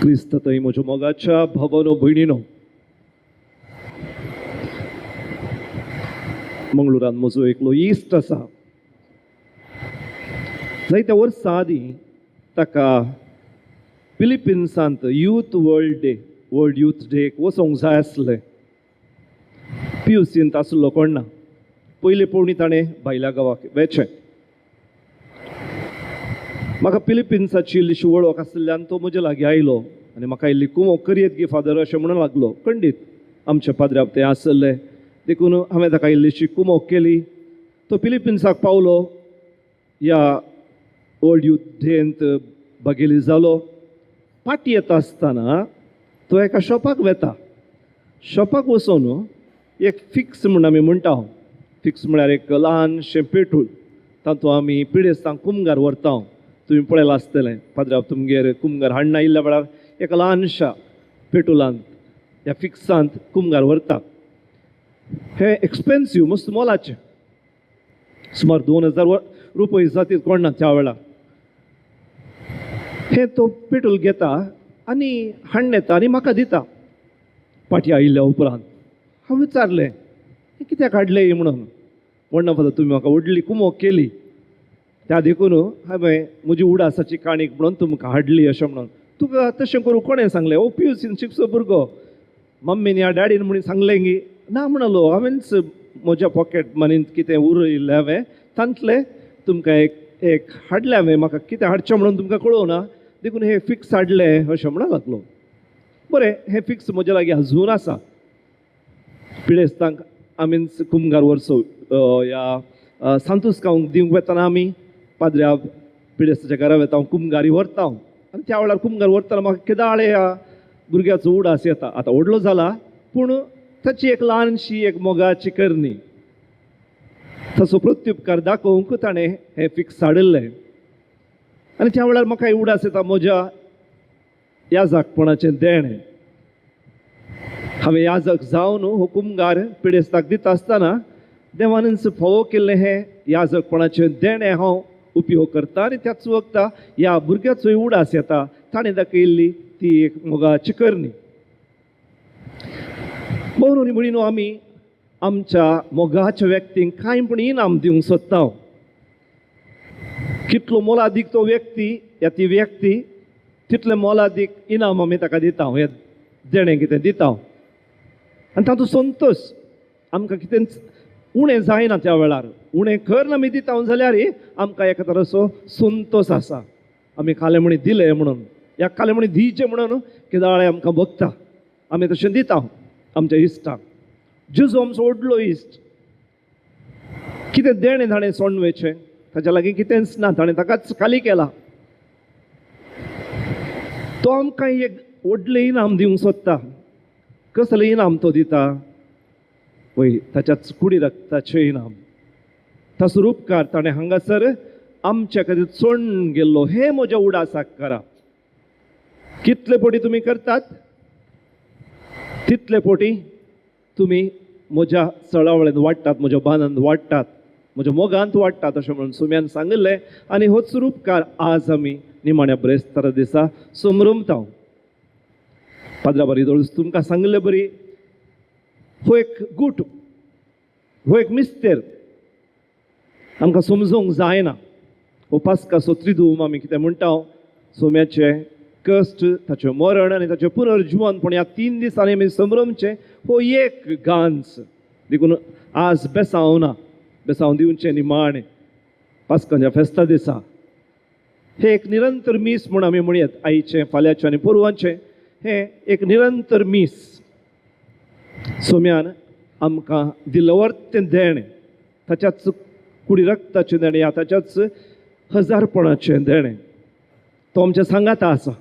क्रिस्ततय म्हज्या मोगाच्या भावानो भयणीनो, मंगळुरान म्हजो एकलो इश्ट आसा. जायत्या वर्सां आदीं ताका फिलिपिन्सांत वर्ल्ड यूथ डेक वचोंक जाय आसलें. PUCंत आसलो कोण ना. पयले पवणी ताणें भायल्या गांवाक वेचें. म्हाका फिलिपिन्साची इल्लीशी वळख आसल्यान तो म्हजे लागीं आयलो आनी म्हाका इल्ली कुमो करयत गे फादर अशें म्हणून लागलो. खंडीत आमच्या पाद्र्याप तें आसलें, देखून हांवें ताका इल्लीशी कुमो केली. तो फिलिपिन्साक पावलो. ह्या वर्ल्ड यूथ डेंत भागेली जालो. पाटी येता आसतना तो एका शॉपाक वेता. शॉपाक वचून एक फिक्स म्हूण आमी म्हणटा, फिक्स म्हळ्यार एक ल्हानशें पेटूल, तातूंत आमी पिडेस्तांक कुमगार व्हरता. तुमी पळयलां आसतलें, पाद्र्याप तुमगेर कुमगार हाडना आयिल्ल्या वेळार एका ल्हानशा पेटुलांत ह्या फिक्सांत कुमगार व्हरता. हें एक्सपेन्सीव, मस्त मोलाचें. सुमार 2000 रुपये जातीत कोण ना त्या वेळार. हें तो पेटूल घेता आनी हाडून येता आनी म्हाका दिता. पाटी आयिल्ल्या उपरांत हांव विचारलें, हें कित्याक हाडलें म्हणून. म्हणना फादर, तुमी म्हाका व्हडली कुमो केली, त्या देखून हांवें म्हजी उडासाची काणीक म्हणून तुमकां हाडली अशें म्हणून. तुका तशें करूं कोणें सांगलें? PUCंत शिकचो भुरगो, मम्मीन या डॅडीन म्हणून सांगलें गी. ना म्हणलो, हांवेंच म्हज्या पॉकेट मनींत कितें उरयलें हांवें तांतलें तुमकां एक हाडलें हांवें. म्हाका कितें हाडचें म्हणून तुमकां कळोवना, देखून हें फिक्स हाडलें अशें म्हणून लागलो. बरें, हें फिक्स म्हजे लागीं अजून आसा. पिडेस्तांक आमीच कुमगार वर्सो ह्या सांतुस्कांक दिवंक वेतना आमी पाद्र्या पिडेस्ताच्या घरा वेता, हांव कुमगारी व्हरता. आनी त्या वेळार कुमगार व्हरतना म्हाका केदाळे ह्या भुरग्याचो उडास येता. आतां व्हडलो जाला पूण ताची एक ल्हानशी एक मोगाची करणी, ताचो प्रत्युपकार दाखोवंक ताणें हें फिक्स हाडिल्लें. आनी त्या वेळार म्हाका उडास येता म्हज्या याजकपणाचें देणें. हांवें याजक जावन हो कुमगार पिडेस्ताक दिता आसतना देवानच फावो केल्लें हें याजकपणाचें देणें हांव उपयोग करता. आनी त्याच वखदा ह्या भुरग्याचोय उडास येता. ताणें दाखयल्ली ती एक मोगाची करणी. भयणी भयणीनो, आमी आमच्या मोगाच्या व्यक्तींक कांय पूण इनाम दिवंक सोदता. कितलो मोलादीक तो व्यक्ती या ती व्यक्ती, तितलें मोलादीक इनाम आमी ताका दिता. हें देणें कितें दिता आनी तातूंत संतोश आमकां कितें उणें जायना. त्या वेळार उणें करन आमी दिता जाल्यार आमकां एका तरेचो संतोश आसा. आमी कालेमणी दिलें म्हणून, ह्या कालेमणी दिवचें म्हणून केदाळे आमकां भोगता. आमी तशें दिता आमच्या इश्टाक. जेजू आमचो व्हडलो इश्ट. कितें देणें ताणें सोडवेचें, ताच्या लागीं कितेंच ना, ताणें ताकाच खाली केला. तो आमकां एक व्हडलें इनाम दिवंक सोदता. कसलें इनाम तो दिता? पळय, ताच्याच कुडी रक्ताचें इनाम. ताचो उपकार ताणें हांगासर आमच्या खातीर चोडून गेल्लो. हे म्हज्या उडासाक करा. कितले पोटी तुमी करतात तितले पोटी तुमी म्हज्या चळावळेंत वाडटात, म्हज्या बांदांत वाडटात, म्हज्या मोगांत वाडटात अशें म्हणून सुम्यान सांगिल्लें. आनी होच उपकार आज आमी निमाण्या ब्रेस्तारा दिसा समरमता. पाद्रा बरी दोळस तुमकां सांगिल्लें बरी, हो एक गूट, हो एक मिस्तेर आमकां समजूंक जायना. हो पास्काचो त्रिदूम आमी कितें म्हणटा, सोम्याचें कश्ट, ताचें मरण आनी ताचें पुनर्जीवन. पूण ह्या 3 दिसांनी आमी समरमचें हो एक गांज. देखून आज बेसांव दिवचें निमाणें पास्काच्या फेस्ता दिसा. हे एक निरंतर मीस म्हूण आमी म्हणयात. आयचें, फाल्यांचें आनी परवांचें हें एक निरंतर मीस. सोम्यान आमकां दिल्लें वर्तें देणें, ताच्याच कुडी रक्ताचें देणें, ह्या ताच्याच हजारपणाचें देणें. तो आमच्या सांगाता आसा.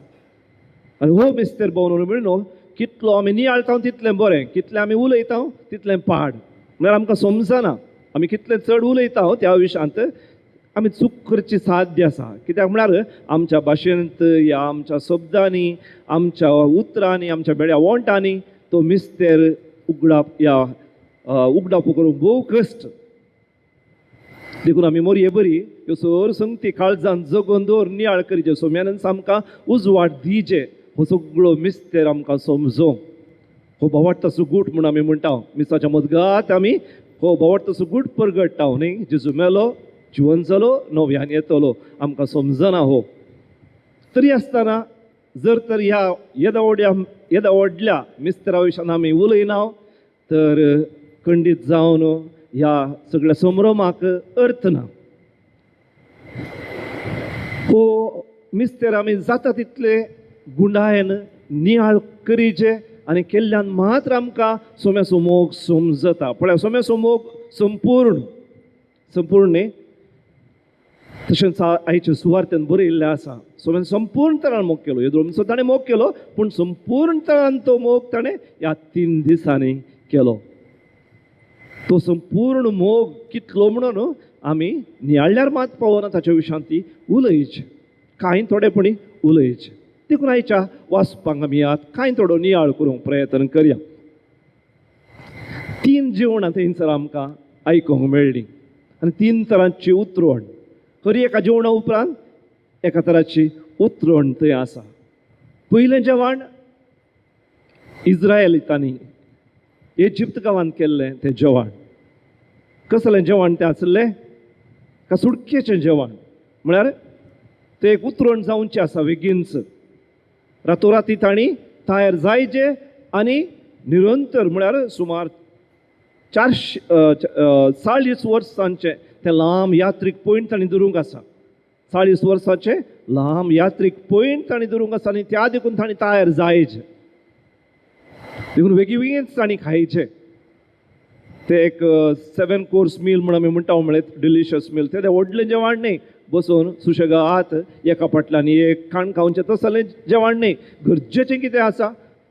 आनी हो मिस्तेर भोंवून म्हणून कितलो आमी नियाळटा तितलें बरें, कितलें आमी उलयता तितलें पाड. म्हळ्यार आमकां समजना आमी कितलें चड उलयता त्या विशयांत आमी चूक करची साध्य आसा. कित्याक म्हळ्यार आमच्या भाशेंत या आमच्या शब्दांनी, आमच्या उतरांनी, आमच्या बेड्या वोंटांनी तो मिस्तेर उगडाप करूंक भोव कश्ट. देखून आमी मोरये बरी ह्यो सर संगती काळजांत जगोवन दवर नियाळ करीचे. सोम्यानच आमकां उजवाड दिवचे हो सगळो मिस्तेर आमकां समजोंक हो भोवाट तसो गूट म्हूण आमी म्हणटा मिसाच्या मजगत आमी हो भोवाट तसो गूट परगडटा न्ही जेजू मेलो जिवन जालो नव्यान येतलो आमकां समजना हो तरी आसतना जर तर ह्या येदा व्हडल्या मिस्तेरा विशयान आमी उलयना तर खंडीत जावन ह्या सगळ्या संभ्रमाक अर्थ ना हो मिस्तेर आमी जाता तितले गुंडायेन नियाळ करीचे आनी केल्ल्यान मात्र आमकां सोम्याचो मोग समजता पळय सोम्याचो मोग संपूर्ण न्ही तशेंच आयच्या सुवार्थेन बरयल्लें आसा सोम्यान संपूर्ण तरान मोग केलो येदोळमीचो ताणें मोग केलो पूण संपूर्ण तरान तो मोग ताणें ह्या 3 दिसांनी केलो तो संपूर्ण मोग कितलो म्हणून आमी नियाळ्यार मात पावना ताच्या विशयान ती उलयची कांय थोडेपणी उलयचे देखून आयच्या वाचपाक आमी यात कांय थोडो नियाळ करूंक प्रयत्न करया 3 जेवणां थंयसर आमकां आयकूंक मेळ्ळीं आनी 3 तरांची उतरण खरी एका जेवणा उपरांत एका तराची उतरण थंय आसा पयलें जेवण इज्रायलितांनी इजिप्त गांवांत केल्लें तें जेवण कसलें जेवण तें आसलें का सुडकेचें जेवण म्हळ्यार तें एक उतरण जावचें आसा बेगीनच रातोराती तांणी तयार जायचे आनी निरंतर म्हळ्यार सुमार 40 वर्सांचें तें लांब यात्रीक पयण तांणी धरूंक आसा 40 वर्सांचें लांब यात्रीक पयण तांणी धरूंक आसा आनी त्या देखून तांणी तयार जायचे देखून बेगीनच तांणी खायचे ते एक 7 कोर्स मील म्हणून आमी म्हणटा म्हळ्यार डिलिशियस मील तें व्हडलें जेवण न्ही बसून सुशेगाद एका फाटल्यान एक खाण खावचें तसलें जेवण न्ही गरजेचें कितें आसा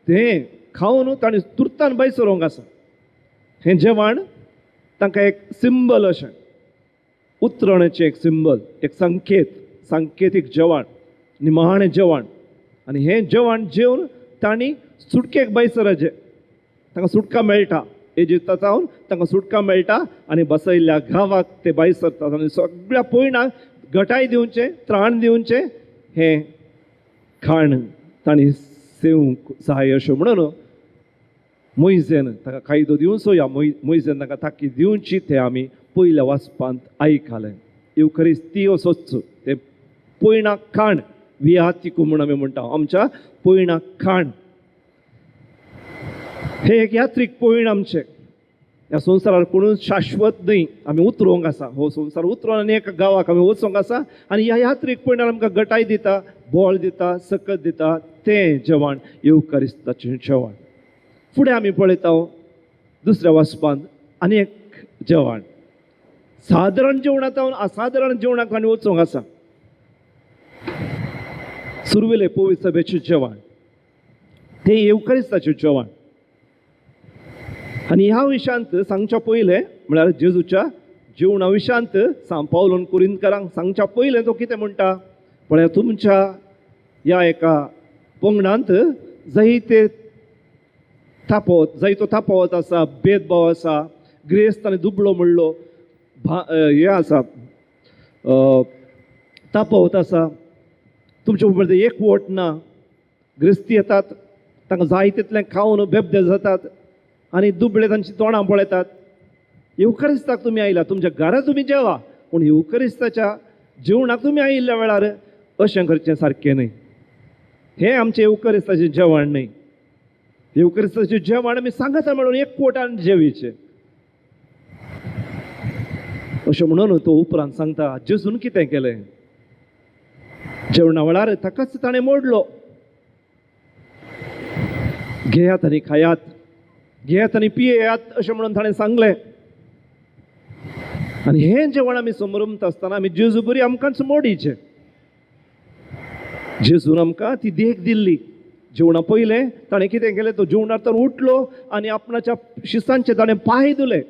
तें खावन तांणी तुर्तान भायर सरोंक आसा हें जेवण तांकां एक सिंबल अशें उतरणेचें एक सिंबल एक सांकेतीक जेवण निमाणें जेवण आनी हें जेवण जेवन तांणी सुटकेक भायर सरचें तांकां सुटका मेळटा इजिप्तांत तांकां सुटका मेळटा आनी बसयल्ल्या गांवाक ते भायर सरतात आनी सगळ्या पयणाक घटाय दिवचें त्राण दिवचें हें खाण तांणी सेवूंक जाय अशें म्हणून मोइजेन ताका कायदो दिवचो या मोइजेन ताका ताकीद दिवची तें आमी पयल्या वाचपांत आयकलें युकरिस्ती असोच तें पयणाक खाण वियातिकू म्हूण आमी म्हणटा आमच्या पयणाक खाण हे एक यात्रीक पयण आमचें ह्या संवसारार कोणूच शाश्वत न्ही आमी उतरोंक आसा हो संवसार उतरोन आनी एका गांवाक आमी वचोंक आसा आनी ह्या यात्रेक पयणार आमकां घटाय दिता बोळ दिता सकत दिता तें जेवण युकरिस्ताचें जेवण फुडें आमी पळयता दुसऱ्या वाचपांत आनी एक जेवण सादारण जेवणांत असाधारण जेवणाक आनी वचोंक आसा सुरवेले पवित्र सभेचें जेवण तें युकरिस्ताचें जेवण आनी ह्या विशयांत सांगच्या पयलें म्हळ्यार जेजूच्या जेवणा विशयांत सांत पावलोन कुरिंथकारांक सांगच्या पयलें तो कितें म्हणटा म्हळ्यार तुमच्या ह्या एका पंगडांत जायतो तापावत आसा भेदभाव आसा ग्रेस्त आनी दुबळो म्हणलो हें आसा तापावत आसा तुमचे भितर एकवट ना ग्रेस्ती येतात तांकां जाय तितलें खावन बेबदे जातात आनी दुबळे तांची तोंडां पळयतात युकरिस्ताक तुमी आयला तुमच्या घरा तुमी जेवा पूण युकरिस्ताच्या जेवणाक तुमी आयिल्ल्या वेळार अशें करचें सारकें न्ही हें आमचें युकरिस्ताचें जेवण न्ही युकरिस्ताचें जेवण आमी सांगाता मेळून एकवटान जेवीचें अशें म्हणून तो उपरांत सांगता जेजून कितें केलें जेवणा वेळार ताकाच ताणें मोडलो घेयात आनी खायात घेयात आनी पियेयात अशें म्हणून ताणें सांगलें आनी हें जेवण आमी समरमता आसतना आमी जेजू बरी आमकांच मोडीचें जेजून आमकां ती देख दिल्ली जेवणा पयलें ताणें कितें केलें तो जेवणांतल्यान उठलो आनी आपणाच्या शिसांचे ताणें पांय धुले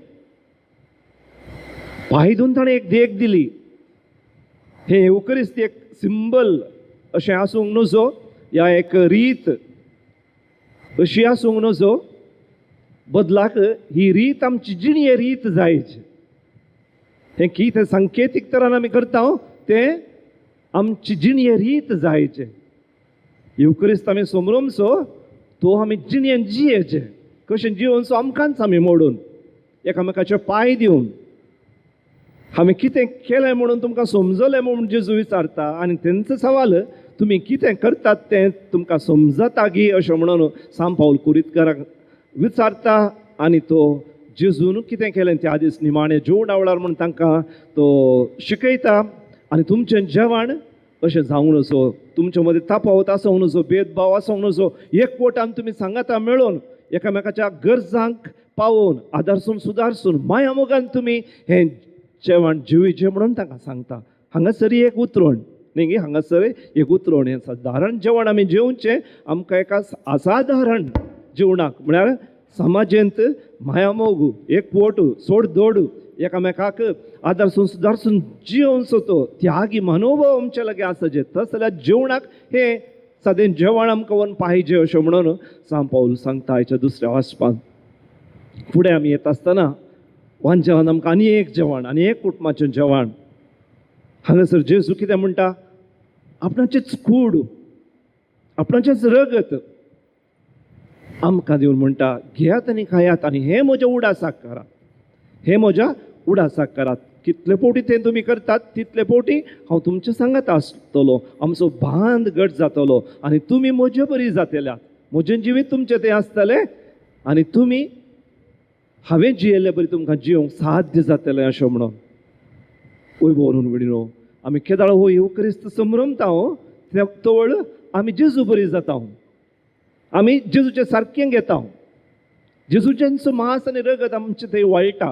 पांय धुवन ताणें एक देख दिली हें युकरिस्त एक सिंबल अशें आसूंक नजो ह्या एक रीत अशी आसूंक नजो बदलाक ही रीत आमची जिणी रीत जायची हें कितें सांकेतीक तरान आमी करता तें आमची जिणी रीत जायचें युक्रिस्त आमी समरोमचो तो आमी जिणेन जियेचे कशें जिवनचो आमकांच आमी मोडून एकामेकाचे पांय दिवन हांवें कितें केलें म्हणून तुमकां समजलें म्हणून जेजू विचारता आनी तेंचो सवाल तुमी कितें करतात तें तुमकां समजता गी अशें म्हणून सांत पावल कुरितकाराक विचारता आनी तो जेजून कितें केलें त्या दीस निमाणें जेवणा वेळार म्हूण तांकां तो शिकयता आनी तुमचें जेवण अशें जावं नजो तुमचे मदीं तापावत आसूंक नजो भेदभाव आसूंक नजो एकवटान तुमी सांगाता मेळोन एकामेकाच्या गरजांक पावोवन आदारसून सुदारसून माया मोगान तुमी हें जेवण जिवीचें म्हणून तांकां सांगता. हांगासर एक उतरण न्ही हांगासर एक उतरण हें सादारण जेवण आमी जेवचें आमकां एका असाधारण जेवणाक म्हळ्यार समाजेंत माया मोग एकवट सोड दोड एकामेकाक आदारसून सुदारसून जिवनचो तो त्यागी मनोभाव आमचे लागीं आसचे तस जाल्यार जेवणाक हे सादें जेवण आमकां व्हरून पाहिजे अशें म्हणून सांत पावल सांगता आयच्या दुसऱ्या वाचपान. फुडें आमी येता आसतना वांजेवान आमकां आनी एक जेवण आनी एक कुटुंबाचें जेवण. हांगासर जेजू कितें म्हणटा आपणाचेच कूड आपणाचेच रगत आमकां दिवन म्हणटा घेयात आनी खायात आनी हें म्हज्या उडासाक करात हें म्हज्या उडासाक करात. कितले पोटी तें तुमी करतात तितले पोटी हांव तुमचे सांगात आसतलो आमचो बांद घट जातलो आनी तुमी म्हजे बरी जातल्यात म्हजें जिवीत तुमचें तें आसतलें आनी तुमी हांवें जियेल्ले बरी तुमकां जियोंक साध्य जातलें अशें म्हणून. वैभवरून विडिनो आमी केदाळ हो युक्रिस्त समरमता तवळ आमी जेजू बरी जाता आमी जेजूचें सारकें घेता जेजूचेंचो मांस आनी रगत आमचे थंय वळटा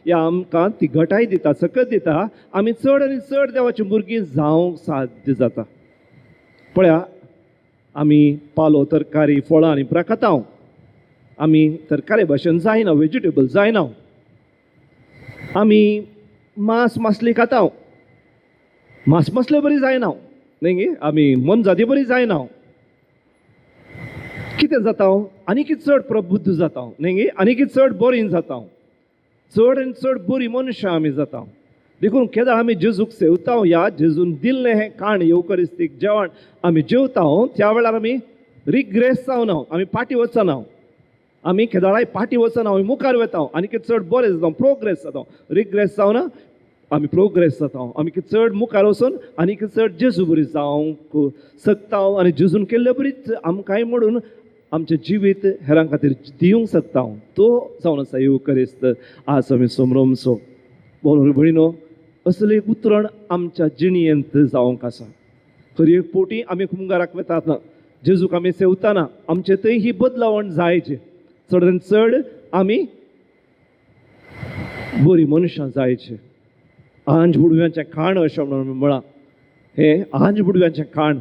हे आमकां ती घटाय दिता सकत दिता आमी चड आनी चड देवाची भुरगीं जावंक साध्य जाता. पळया आमी पालो तरकारी फळां आनी खाता आमी तरकारी भाशेन जायना वेजिटेबल जायना आमी मांस मासली खाता मांस मासले बरी जायना न्ही आमी मनजाती बरी जायना कितें जाता आनी कितें चड प्रबुद्ध जाता न्ही आनी कितें चड बरीं जाता चड आनी चड बरीं मनशां आमी जाता. देखून केदां आमी जेजूक सेवता ह्या जेजून दिल्लें हें खाण युकरिस्तीक जेवण आमी जेवता त्या वेळार आमी रिग्रेस जावना आमी फाटीं वचना आमी केदाळाय फाटीं वचना आमी मुखार वता आनी कितें चड बरें जाता प्रोग्रेस जाता रिग्रेस जावना आमी प्रोग्रेस जाता आमी कितें चड मुखार वचून आनी कितें चड जेजू बरी जावंक शकता आनी जेजून केल्ले बरीच आमकांय म्हणून आमचें जिवीत हेरां खातीर दिवंक शकता तो जावन आसा युकरिस्त आज आमी समरोमचो. बोल भयणो असलें एक उतरण आमच्या जिणयेंत जावंक आसा. खरी एक पोटी आमी कुंगाराक वतात जेजूक आमी सेवताना आमचे थंय ही बदलावण जायचे चड आनी चड आमी बरी मनशां जायचे. आंज बुडव्यांचें खाण अशें म्हणून म्हळां हें आंज बुडव्यांचें खाण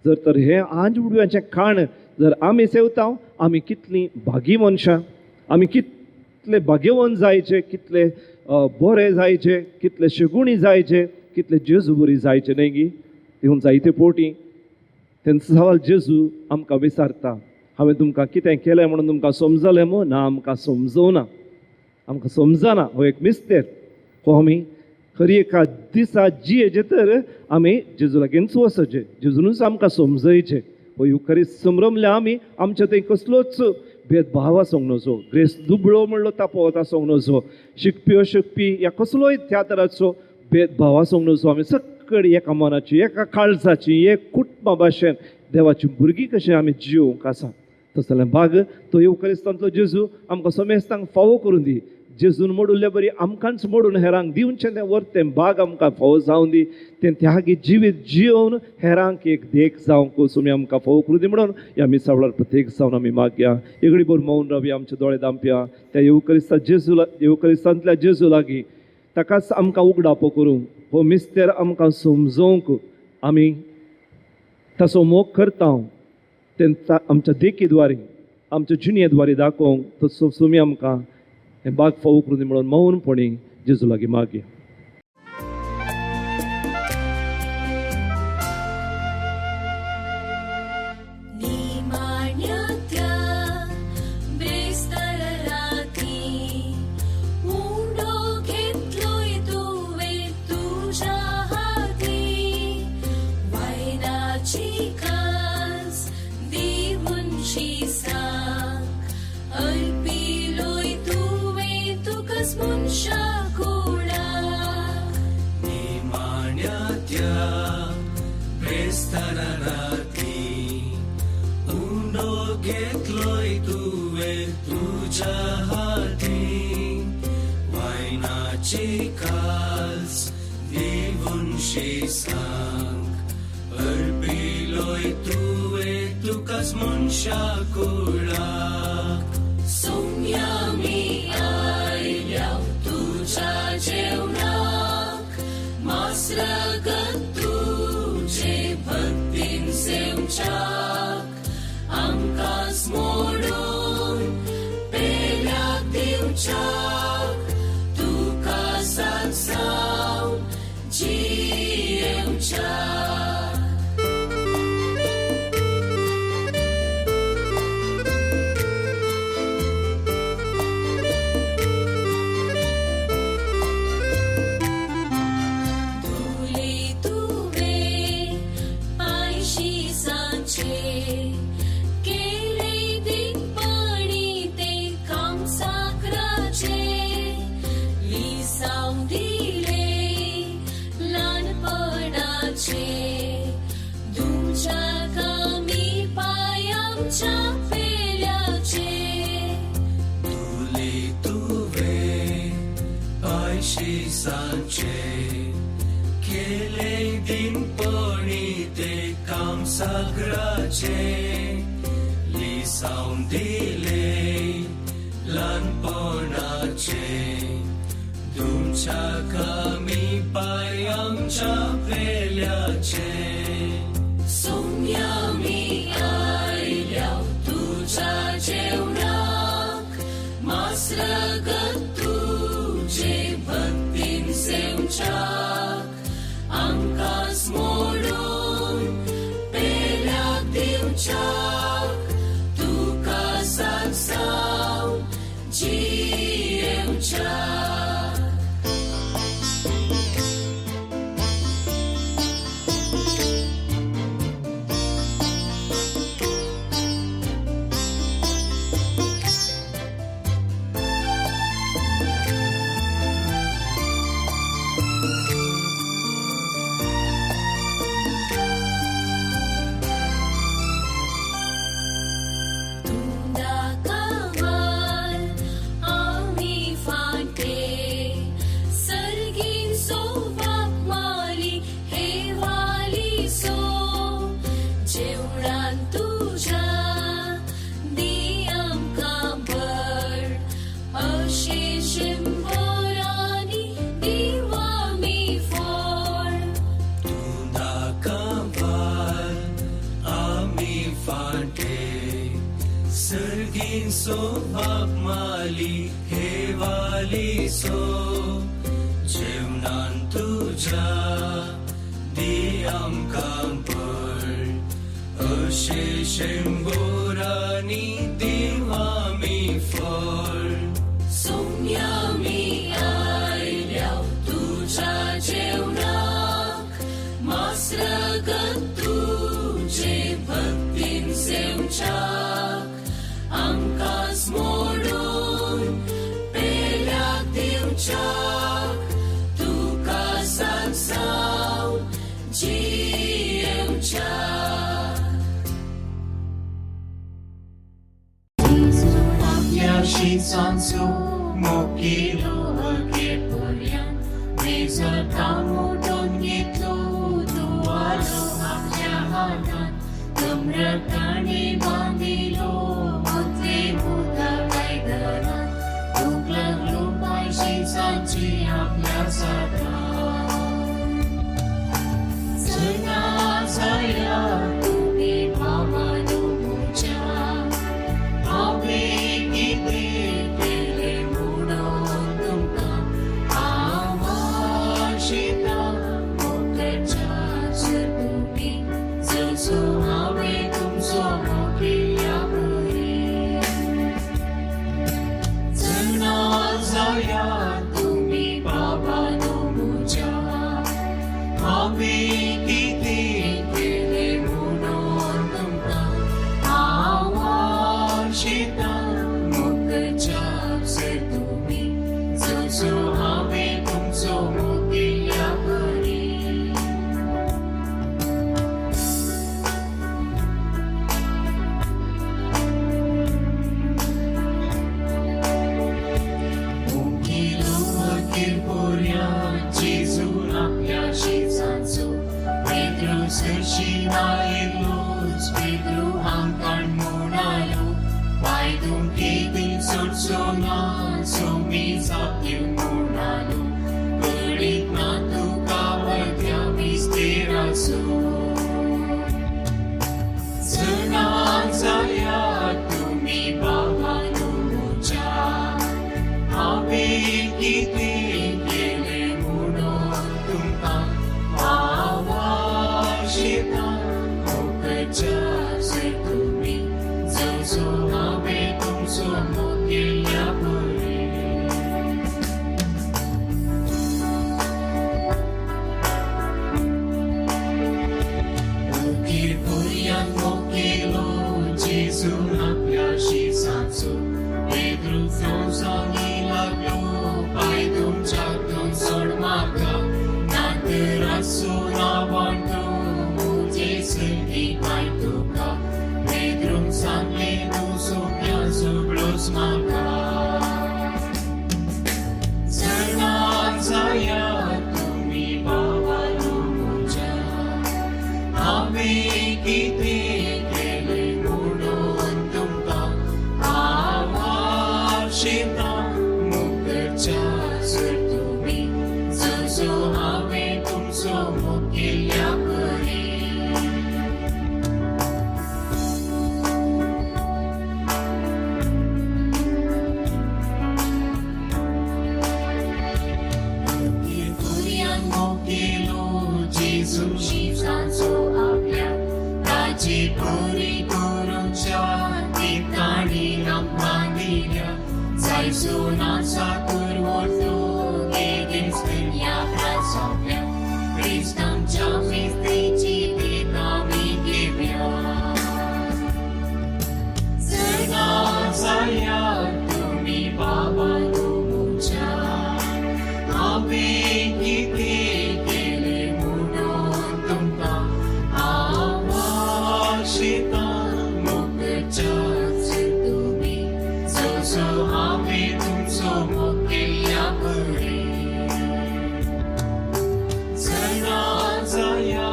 जर तर हें आंज बुडव्यांचें खाण जर आमी सेवता आमी कितलीं भागी मनशां आमी कितले भाग्यवान जायचे कितले बरे जायचे कितले शेगुणी जायचे कितले जेजू बरी जायचे न्ही गी. देखून जायते पोटी तेंचो सवाल जेजू आमकां विचारता हांवें तुमकां कितें केलें म्हणून तुमकां समजलें मो ना आमकां समजोवना आमकां समजना हो एक मिस्तेर हो आमी खरी एका दिसा जियेचे तर आमी जेजू लागींच वचचे जेजूनच आमकां समजयचे. हो युकरिस्त समरमले आमी आमचे थंय कसलोच भेदभाव आसूंक नजो ग्रेस दुबळो म्हणलो तापोवत आसूंक नजो शिकपी अशिकपी ह्या कसलोय त्या तराचो भेदभाव आसूंक नजो आमी सकळी एका मनाची एका काळजाची एक कुटुंबा भाशेन देवाची भुरगीं कशें आमी जिवंक आसा. तस जाल्यार बाग तो युकरिस्तांतलो जेजू आमकां समेस्तांक फावो करून दी जेजून मोडुल्ले बरी आमकांच मोडून हेरांक दिवचें तें वर्तें बाग आमकां फावो जावन दी तें त्यागी जिवीत जियोवन हेरांक एक देख जावंक तुमी आमकां फावो करून दी म्हणून ह्या मिसा वेळार प्रत्येक जावन आमी मागया. एगडी बोर मौन रावया आमचे दोळे दामप्या त्या युकरिस्तांतल्या जेजू लागीं ताकाच आमकां उगडापो करूंक हो मिस्तेर आमकां समजोवंक आमी ताचो मोग करता तें आमच्या देखी द्वारे आमच्या जिणये द्वारे दाखोवंक तसो तुमी आमकां हे बाग फावो करून दी म्हणून मौनपणी जेजू लागीं मागया. मोडो घेतलोय तुवे तुझ्या हाती वायनाची काल्स देवुनशी सांग अर्पिलोय तुवे तुकाच मनशा कुळाक सोम्या मी आयल्या तुझ्या जेवणाक मासरगत तुझे भक्तीन सेवच्याक आमकांच मोडून पेल्याक दिवच्याक तुका साथ जावन जियेवच्याक सांचे केले दिनपणी ते काम सागराचे लिसावून दिले ल्हानपणाचे तुमच्या कामी पाय आमच्या पेल्याचे सोम्या मी आयल्या तुझ्या जेवणाक मासरगत तुझे भक्तीन सेवच्याक आमकांच मोडून पेल्याक दिवच्याक तुका साथ जावन जियेवच्याक सर्गीन सो बाप माली हे वाली सो जेवणान तुझ्या दी आमकां पड अशे शेंबोरांनी दिव आमी फळ सोम्या मी आयल्या तुझ्या जेवणाक मासरगत तुझे भक्तीन सेवच्याक आमकांच मोडून पेल्याक दिवच्याक तुका साथ जावन जियेवच्याक Sansu mokilo agepurian Mezal kamudon ngitlo dualo amjahanan Tumrakani bandilo mutwe buddha kaidanan Tuklang lumay sinsanchi amyasadan Sena saya tumi pamanu mucha Awe kiti pele mudon tumka Awashita mukacha setupi Sesu awe tumso moki सोना सोमी जातीव म्हणालो कळीत ना तुका वध्या मिस्तेर असो जनान जाया तुम्ही बाबानो मुच्या हांवें कितें केलें म्हणून तुमकां आवाज येता मोकळ्याचे तुम्ही जो हांवें तुमचो मोग केल्या बरें Ogir Korean Mokelo, Jesu आपल्या शिसाचो Pedro जाऊन लागलो पाय तुमच्यातून सोड म्हाका नातर असो नांवान तूं जेसुनी पाय तुका Pedro सांगले तूं सोप्या सोडलोस म्हाका जनान जाया तुम्ही बाबानो म्हज्या हांवें कितें केलें म्हणून तुमकां आवाज येता मुखारच्या तुम्ही जो हांवें तुमचो मोग केल्या बरें Jesu शिवसाचो आपल्या ताची बरी करूच्या ठिकाणी आमकां दिल्या जायसो नाचा करवतो गेदींच दुनिया सोंपल्या क्रिस्तांच्या मेस्तेची देख आमी घेवया जनान जाया तुम्ही बाबानो मुच्या हांवें कितें केलें म्हणून तुमकां आवाज येता मोकळ्याचे तुम्ही जो हांवें तुमचो मोग केल्या बरें जनान जाया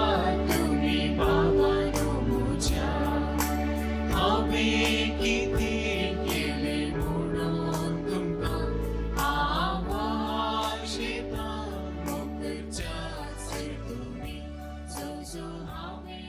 तुम्ही बाबानो म्हज्या हांवें कितें केलें म्हणून तुमकां आवाज येता मोकळ्याचे तुम्ही जो हांवें